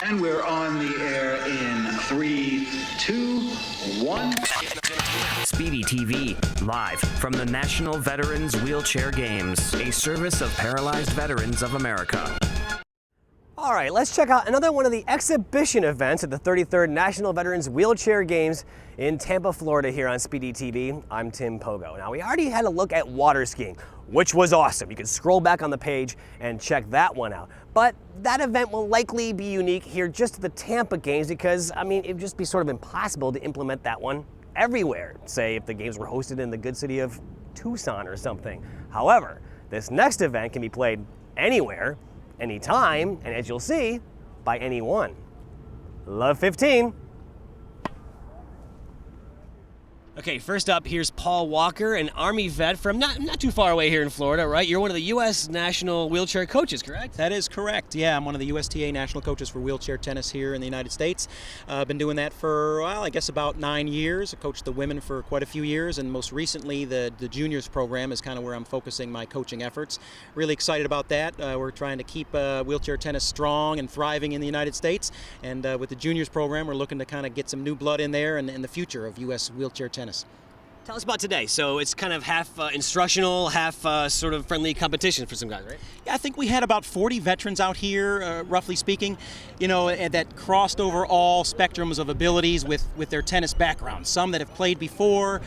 And we're on the air in 3, 2, 1. Speedy TV, live from the National Veterans Wheelchair Games, a service of Paralyzed Veterans of America. All right, let's check out another one of the exhibition events at the 33rd National Veterans Wheelchair Games in Tampa, Florida here on Speedy TV. I'm Tim Pogo. Now, we already had a look at water skiing, which was awesome. You can scroll back on the page and check that one out. But that event will likely be unique here just at the Tampa Games because, I mean, it would just be sort of impossible to implement that one everywhere. Say if the games were hosted in the good city of Tucson or something. However, this next event can be played anywhere, anytime, and as you'll see, by anyone. Love 15. Okay, first up, here's Paul Walker, an Army vet from not too far away here in Florida, right? You're one of the U.S. National Wheelchair Coaches, correct? That is correct. Yeah, I'm one of the USTA National Coaches for wheelchair tennis here in the United States. I've been doing that for, well, I guess about 9 years. I coached the women for quite a few years, and most recently the juniors program is kind of where I'm focusing my coaching efforts. Really excited about that. We're trying to keep wheelchair tennis strong and thriving in the United States, and with the juniors program, we're looking to kind of get some new blood in there and the future of U.S. wheelchair tennis. Tell us about today. So it's kind of half instructional, half sort of friendly competition for some guys, right? Yeah, I think we had about 40 veterans out here, roughly speaking, you know, that crossed over all spectrums of abilities with their tennis background. Some that have played before,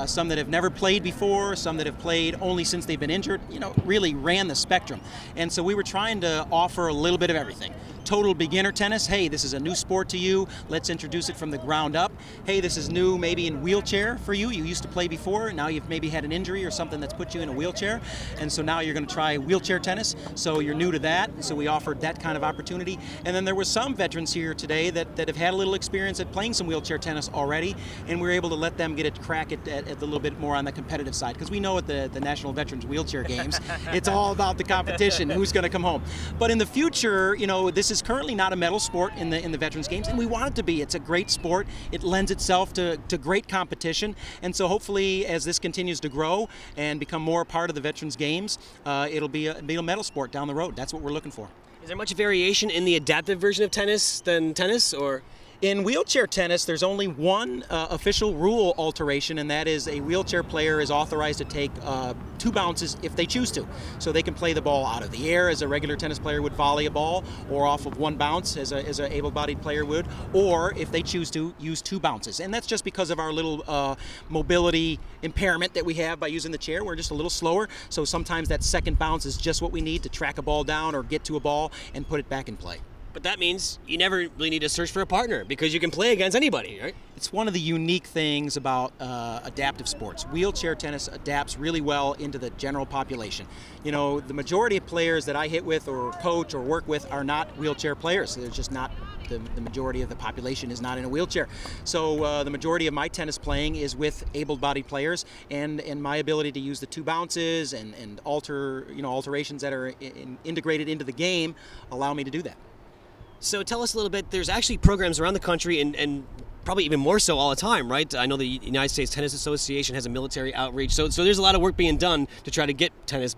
some that have never played before, some that have played only since they've been injured, you know, really ran the spectrum. And so we were trying to offer a little bit of everything. Total beginner tennis, hey, this is a new sport to you, let's introduce it from the ground up. Hey, this is new maybe in wheelchair for you used to play before, now you've maybe had an injury or something that's put you in a wheelchair, and so now you're going to try wheelchair tennis, so you're new to that, so we offered that kind of opportunity. And then there were some veterans here today that have had a little experience at playing some wheelchair tennis already, and we were able to let them get a crack at a little bit more on the competitive side, because we know at the National Veterans Wheelchair Games, it's all about the competition, who's going to come home. But in the future, you know, this is currently not a medal sport in the Veterans Games, and we want it to be. It's a great sport. It lends itself to great competition, and so hopefully as this continues to grow and become more a part of the Veterans Games, it'll be a medal sport down the road. That's what we're looking for. Is there much variation in the adaptive version of tennis than tennis, or? In wheelchair tennis, there's only one official rule alteration, and that is a wheelchair player is authorized to take 2 bounces if they choose to. So they can play the ball out of the air as a regular tennis player would volley a ball, or off of 1 bounce as an able-bodied player would, or if they choose to, use 2 bounces. And that's just because of our little mobility impairment that we have by using the chair. We're just a little slower, so sometimes that second bounce is just what we need to track a ball down or get to a ball and put it back in play. But that means you never really need to search for a partner because you can play against anybody, right? It's one of the unique things about adaptive sports. Wheelchair tennis adapts really well into the general population. You know, the majority of players that I hit with or coach or work with are not wheelchair players. They're just not, the majority of the population is not in a wheelchair. So the majority of my tennis playing is with able-bodied players, and my ability to use the 2 bounces and alterations that are integrated into the game allow me to do that. So tell us a little bit, there's actually programs around the country and probably even more so all the time, right? I know the United States Tennis Association has a military outreach, so there's a lot of work being done to try to get tennis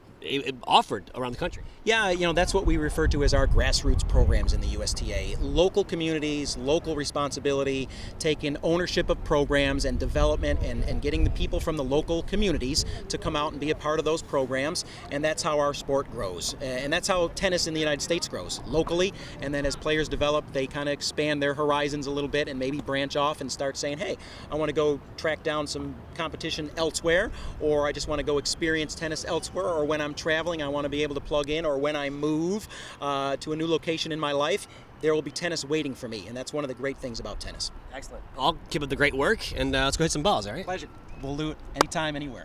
offered around the country. Yeah, you know, that's what we refer to as our grassroots programs in the USTA. Local communities, local responsibility, taking ownership of programs and development and getting the people from the local communities to come out and be a part of those programs, and that's how our sport grows. And that's how tennis in the United States grows, locally, and then as players develop, they kind of expand their horizons a little bit and maybe branch off and start saying, hey, I want to go track down some competition elsewhere, or I just want to go experience tennis elsewhere, or when I'm traveling, I want to be able to plug in, or when I move to a new location in my life, there will be tennis waiting for me, and that's one of the great things about tennis. Excellent. I'll keep up the great work, and let's go hit some balls, all right? Pleasure. We'll do it anytime, anywhere.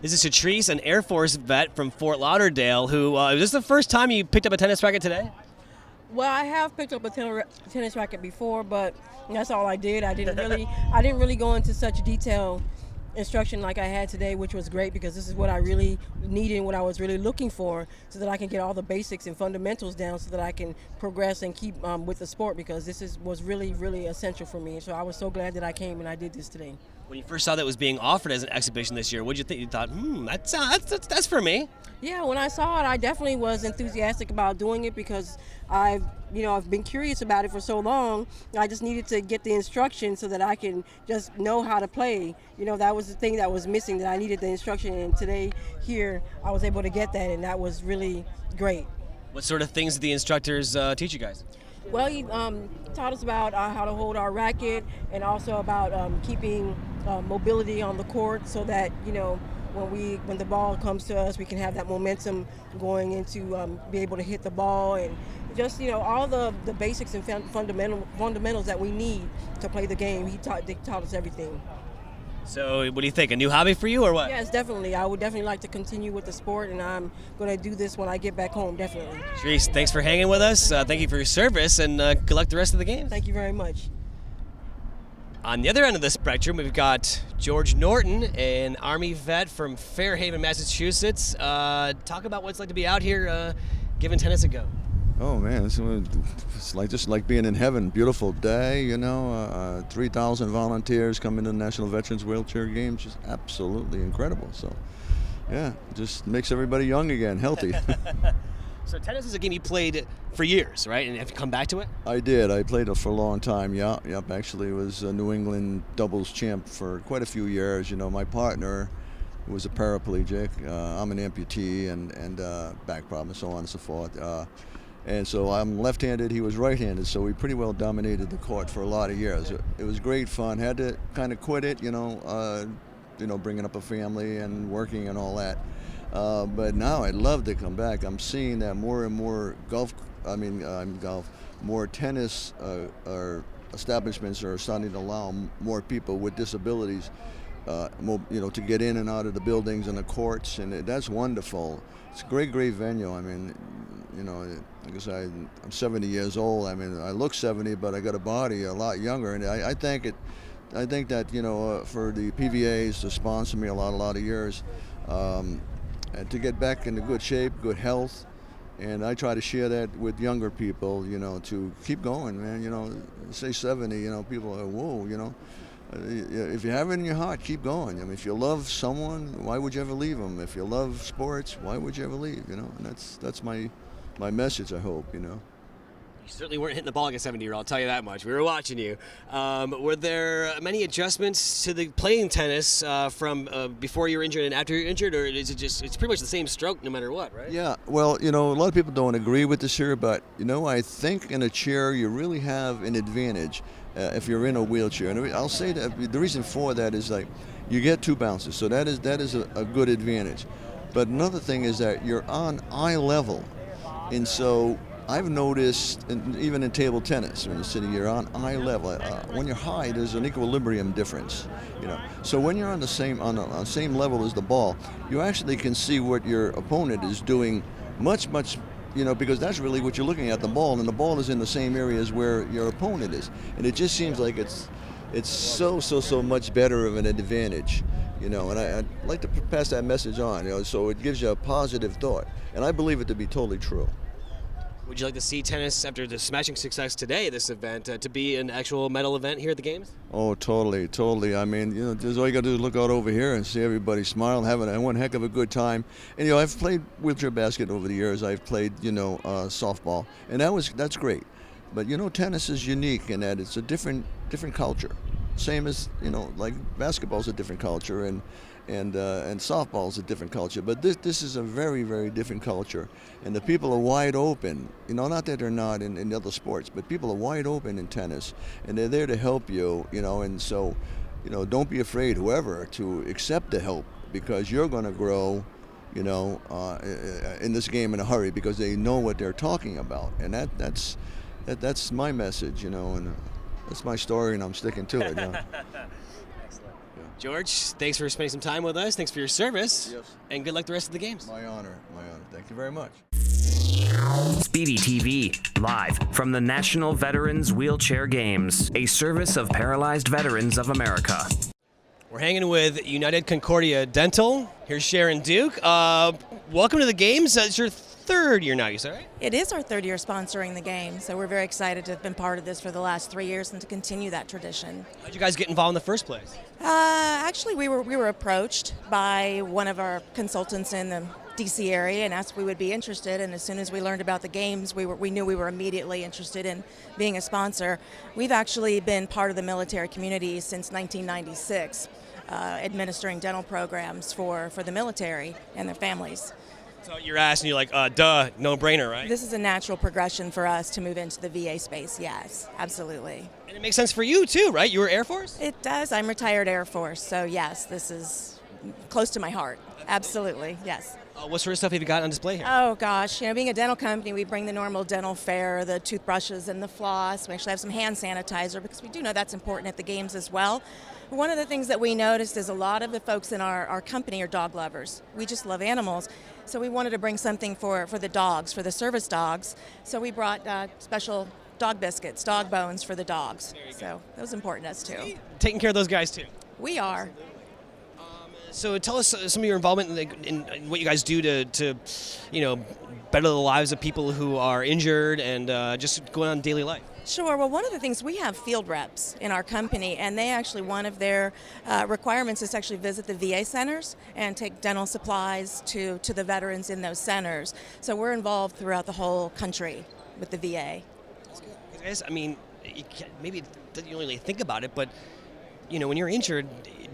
This is Cedric, an Air Force vet from Fort Lauderdale, who, is this the first time you picked up a tennis racket today? Well, I have picked up a tennis racket before, but that's all I did. I didn't really go into such detail instruction like I had today, which was great because this is what I really needed and what I was really looking for, so that I can get all the basics and fundamentals down so that I can progress and keep with the sport, because this was really, really essential for me. So I was so glad that I came and I did this today. When you first saw that was being offered as an exhibition this year, what did you think? You thought, that's for me. Yeah, when I saw it, I definitely was enthusiastic about doing it because I've been curious about it for so long. I just needed to get the instruction so that I can just know how to play. That was the thing that was missing, that I needed the instruction. And today here, I was able to get that, and that was really great. What sort of things did the instructors teach you guys? Well, he taught us about how to hold our racket, and also about keeping mobility on the court, so that when the ball comes to us, we can have that momentum going into be able to hit the ball, and just all the basics and fundamentals that we need to play the game. They taught us everything. So what do you think, a new hobby for you or what? Yes, definitely. I would definitely like to continue with the sport, and I'm going to do this when I get back home, definitely. Therese, thanks for hanging with us. Thank you for your service, and good luck the rest of the game. Thank you very much. On the other end of the spectrum, we've got George Norton, an Army vet from Fairhaven, Massachusetts. Talk about what it's like to be out here giving tennis a go. Oh man, it's just like being in heaven. Beautiful day, 3,000 volunteers coming to the National Veterans Wheelchair Games. Just absolutely incredible. So, yeah, just makes everybody young again, healthy. So tennis is a game you played for years, right? And have you come back to it? I did. I played it for a long time. Yep. Actually, was a New England doubles champ for quite a few years. My partner was a paraplegic. I'm an amputee and back problems, so on and so forth. And so I'm left-handed, he was right-handed, so we pretty well dominated the court for a lot of years. It was great fun. Had to kind of quit it, bringing up a family and working and all that. But now I'd love to come back. I'm seeing that more and more more tennis establishments are starting to allow more people with disabilities, to get in and out of the buildings and the courts, and that's wonderful. It's a great venue. I mean, like I said, I'm 70 years old. I mean, I look 70, but I got a body a lot younger, and I think that for the PVAs to sponsor me a lot of years, and to get back into good shape, good health, and I try to share that with younger people, to keep going, man. Say 70, people are, whoa, if you have it in your heart, keep going. I mean, if you love someone, why would you ever leave them? If you love sports, why would you ever leave? And that's my message, I hope. You certainly weren't hitting the ball like a 70-year-old, I'll tell you that much. We were watching you. Were there many adjustments to the playing tennis from before you were injured and after you're injured, or is it's pretty much the same stroke no matter what, right? Yeah, well, a lot of people don't agree with this here, but, I think in a chair you really have an advantage if you're in a wheelchair. And I'll say that the reason for that is like you get two bounces, so that is a good advantage. But another thing is that you're on eye level, and so I've noticed, even in table tennis, when you're sitting here on eye level, when you're high, there's an equilibrium difference. So when you're on the same level as the ball, you actually can see what your opponent is doing much, because that's really what you're looking at, the ball, and the ball is in the same areas where your opponent is, and it just seems like it's so much better of an advantage. And I'd like to pass that message on, so it gives you a positive thought, and I believe it to be totally true. Would you like to see tennis, after the smashing success today, this event, to be an actual medal event here at the Games? Oh, totally. I mean, just all you got to do is look out over here and see everybody smiling, having one heck of a good time. And, I've played wheelchair basket over the years. I've played, softball, and that's great. But, tennis is unique in that it's a different culture. Same as, like basketball's a different culture, and softball is a different culture, but this is a very, very different culture, and the people are wide open. Not that they're not in other sports, but people are wide open in tennis, and they're there to help you. And so, don't be afraid, whoever, to accept the help, because you're going to grow, in this game in a hurry, because they know what they're talking about, and that's my message, and that's my story, and I'm sticking to it. George, thanks for spending some time with us. Thanks for your service. Yes. And good luck the rest of the games. My honor. Thank you very much. Speedy TV, live from the National Veterans Wheelchair Games, a service of Paralyzed Veterans of America. We're hanging with United Concordia Dental. Here's Sharon Duke. Welcome to the Games. It's your third year now, you said, right? It is our third year sponsoring the game, so we're very excited to have been part of this for the last 3 years and to continue that tradition. How'd you guys get involved in the first place? Actually, we were approached by one of our consultants in the DC area and asked if we would be interested, and as soon as we learned about the games, we knew we were immediately interested in being a sponsor. We've actually been part of the military community since 1996, administering dental programs for the military and their families. So you're asking, you're like, duh, no brainer, right? This is a natural progression for us to move into the VA space, yes, absolutely. And it makes sense for you too, right? You were Air Force? It does. I'm retired Air Force, so yes, this is close to my heart. Absolutely, yes. What sort of stuff have you got on display here? Oh gosh, being a dental company, we bring the normal dental fare, the toothbrushes and the floss. We actually have some hand sanitizer because we do know that's important at the games as well. One of the things that we noticed is a lot of the folks in our company are dog lovers. We just love animals. So we wanted to bring something for the dogs, for the service dogs. So we brought special dog biscuits, dog bones for the dogs. So that was important to us too. Taking care of those guys too. We are. So tell us some of your involvement in what you guys do to better the lives of people who are injured and just going on daily life. Sure. Well, one of the things, we have field reps in our company, and they actually, one of their requirements is to actually visit the VA centers and take dental supplies to the veterans in those centers. So we're involved throughout the whole country with the VA. Guys, I mean, maybe you don't really think about it, but when you're injured,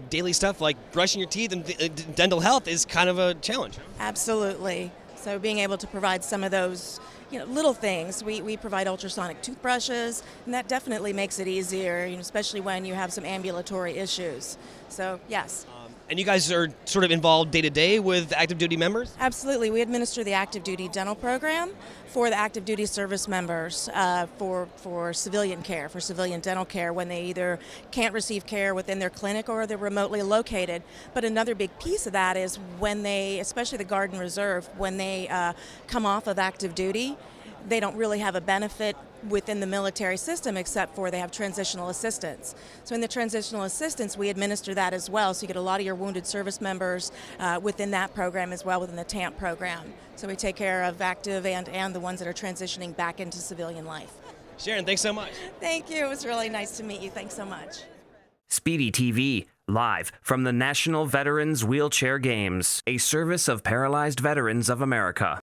daily stuff like brushing your teeth and dental health is kind of a challenge. Absolutely. So being able to provide some of those little things. We provide ultrasonic toothbrushes, and that definitely makes it easier, especially when you have some ambulatory issues. So, yes. And you guys are sort of involved day to day with active duty members? Absolutely. We administer the active duty dental program for the active duty service members for civilian care, for civilian dental care when they either can't receive care within their clinic or they're remotely located. But another big piece of that is when they, especially the Guard and Reserve, when they come off of active duty, they don't really have a benefit within the military system except for they have transitional assistance. So in the transitional assistance, we administer that as well. So you get a lot of your wounded service members within that program as well, within the TAMP program. So we take care of active and the ones that are transitioning back into civilian life. Sharon, thanks so much. Thank you. It was really nice to meet you. Thanks so much. Speedy TV, live from the National Veterans Wheelchair Games, a service of Paralyzed Veterans of America.